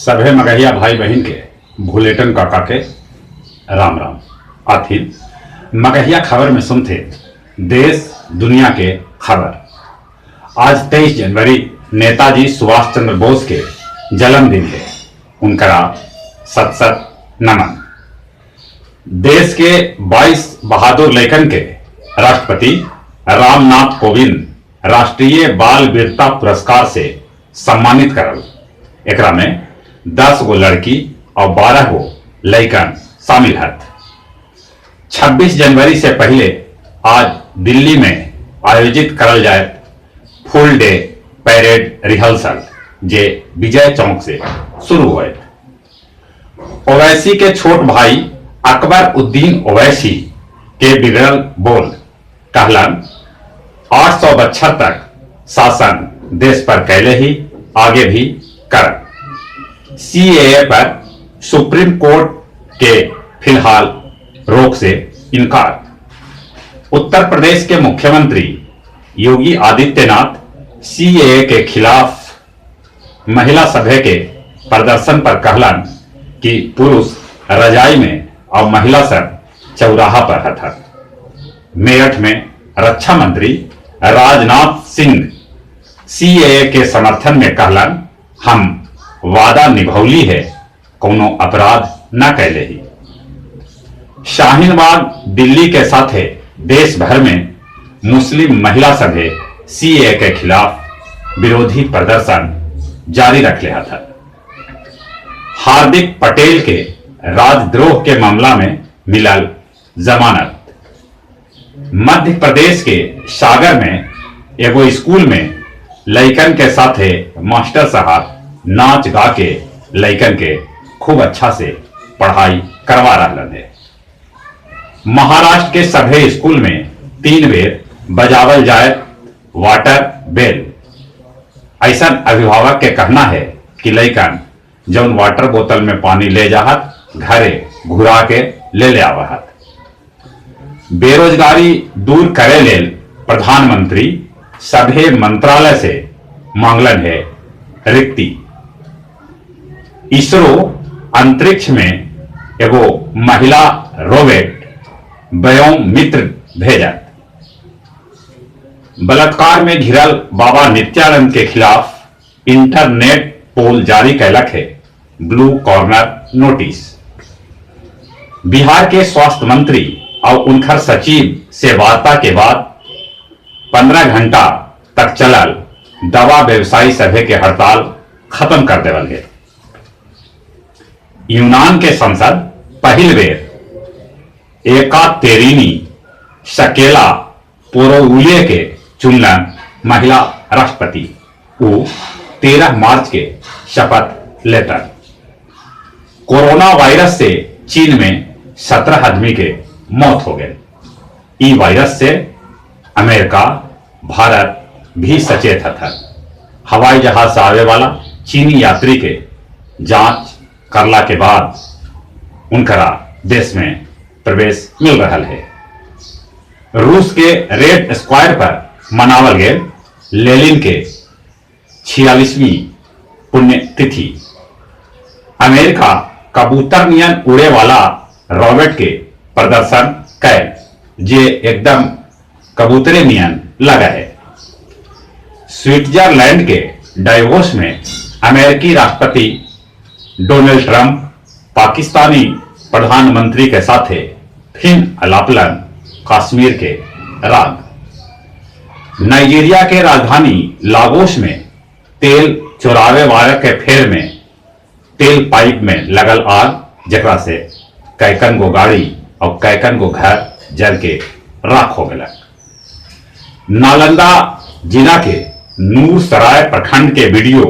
सभे मगहिया भाई बहन के भूलेटन काका के राम राम। आखिर मगहिया खबर में सुनते देश दुनिया के खबर। आज 23 जनवरी नेताजी सुभाष चंद्र बोस के जन्मदिन है। उनका सत सत नमन। देश के 22 बहादुर लैकन के राष्ट्रपति रामनाथ कोविंद राष्ट्रीय बाल वीरता पुरस्कार से सम्मानित करल। एकरा में 10 गो लड़की और 12 गो लैकन शामिल है। 26 जनवरी से पहले आज दिल्ली में आयोजित करल जाए फुल डे पैरेड रिहर्सल जे विजय चौक से शुरू हुए। ओवैसी के छोट भाई अकबर उद्दीन ओवैसी के बिगड़ल बोल कहलन 800 बच्चर तक शासन देश पर कैले ही आगे भी कर। सीएए पर सुप्रीम कोर्ट के फिलहाल रोक से इनकार। उत्तर प्रदेश के मुख्यमंत्री योगी आदित्यनाथ सीएए के खिलाफ महिला सभा के प्रदर्शन पर कहलन कि पुरुष रजाई में और महिला सब चौराहा पर हथक। मेरठ में रक्षा मंत्री राजनाथ सिंह सीएए के समर्थन में कहलन हम वादा निभौली है, कोनो अपराध न कैले ही। शाहीनबाग दिल्ली के साथ देश भर में मुस्लिम महिला सभे सीएए के खिलाफ विरोधी प्रदर्शन जारी रख लिया था। हार्दिक पटेल के राजद्रोह के मामला में मिलल जमानत। मध्य प्रदेश के सागर में एगो स्कूल में लैकन के साथ मास्टर साहब नाच गा के लैकन के खूब अच्छा से पढ़ाई करवा रहे हैं। महाराष्ट्र के सभे स्कूल में 3 बेर बजावल जाए वाटर बेल। ऐसा अभिभावक के कहना है कि लैकन जौन वाटर बोतल में पानी ले जाहत घरे घुरा के ले आवत। बेरोजगारी दूर करे लेल प्रधानमंत्री सभे मंत्रालय से मांगलन है रिक्ति। इसरो अंतरिक्ष में एगो महिला रोबोट व्योम मित्र भेजत। बलात्कार में घिरल बाबा नित्यानंद के खिलाफ इंटरनेट पोल जारी कैलक है ब्लू कॉर्नर नोटिस। बिहार के स्वास्थ्य मंत्री और उनकर सचिव से वार्ता के बाद 15 घंटा तक चलल दवा व्यवसायी सभे के हड़ताल खत्म कर देवल गए। यूनान के संसद पहल बेर एकातेरिनी शकेला पोरोउले के चुनलन महिला राष्ट्रपति। वो 13 मार्च के शपथ लेतर। कोरोना वायरस से चीन में 17 आदमी के मौत हो गए। ई वायरस से अमेरिका भारत भी सचेत था। हवाई जहाज से आवे वाला चीनी यात्री के जांच करला के बाद उनकरा देश में प्रवेश मिल रहा है। रूस के रेड स्क्वायर पर मनावल गए लेनिन के 46वीं पुण्यतिथि। अमेरिका कबूतर नियन उड़े वाला रॉकेट के प्रदर्शन कैल जे एकदम कबूतरे नियन लगा है। स्विट्जरलैंड के डाइवोस में अमेरिकी राष्ट्रपति डोनाल्ड ट्रंप पाकिस्तानी प्रधानमंत्री के साथ फिर अलापलन कश्मीर के राग। नाइजीरिया के राजधानी लागोस में तेल चोरावे वाले के फेर में तेल पाइप में लगल आग जकरा से कैकन गो गाड़ी और कैकन गो घर जल के राख हो गया। नालंदा जिला के नूरसराय प्रखंड के वीडियो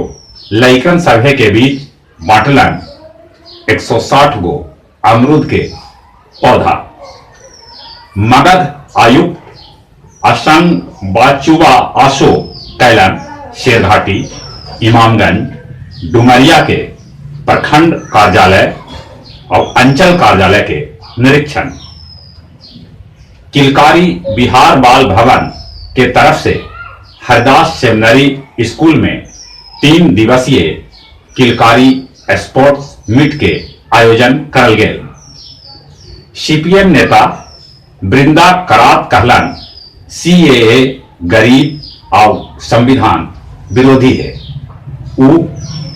लैकन सभे के बीच बांटलन 160 गो अमरूद के पौधा। मगध आयुक्त असंग बाचुबा आशो कैलन शेरघाटी इमामगंज डुमरिया के प्रखंड कार्यालय और अंचल कार्यालय के निरीक्षण। किलकारी बिहार बाल भवन के तरफ से हरदास सेमिनरी स्कूल में 3 दिवसीय किलकारी स्पोर्ट्स मीट के आयोजन करल गेल। सीपीएम नेता बृंदा करात कहलन सीएए गरीब और संविधान विरोधी है। उ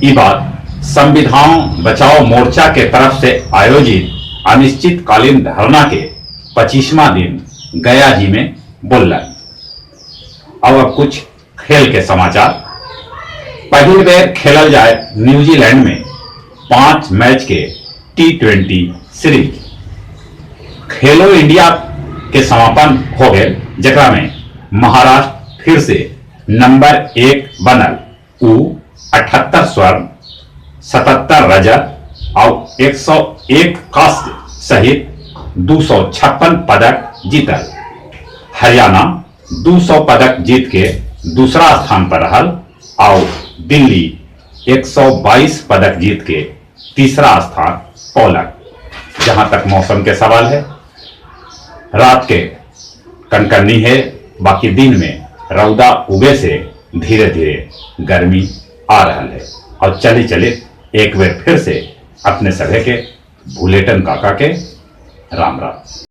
ई बात संविधान बचाओ मोर्चा के तरफ से आयोजित अनिश्चितकालीन धरना के 25वां दिन गया जी में बोलन। अब कुछ खेल के समाचार। पहली बार खेलल जाए न्यूजीलैंड में 5 मैच के T20 सीरीज। खेलो इंडिया के समापन हो गए, जकरा में महाराष्ट्र फिर से नंबर 1 बनल। उ 78 स्वर्ण, 77 रजत और 101 कांस्य सहित 256 पदक जीतल। हरियाणा 200 पदक जीत के दूसरा स्थान पर रहल और दिल्ली 122 पदक जीत के तीसरा स्थान पौलक। जहां तक मौसम के सवाल है, रात के कनकनी है, बाकी दिन में रौदा उगे से धीरे धीरे गर्मी आ रहा है। और चले चले एक बार फिर से अपने सभी के बुलेटिन काका के राम राम।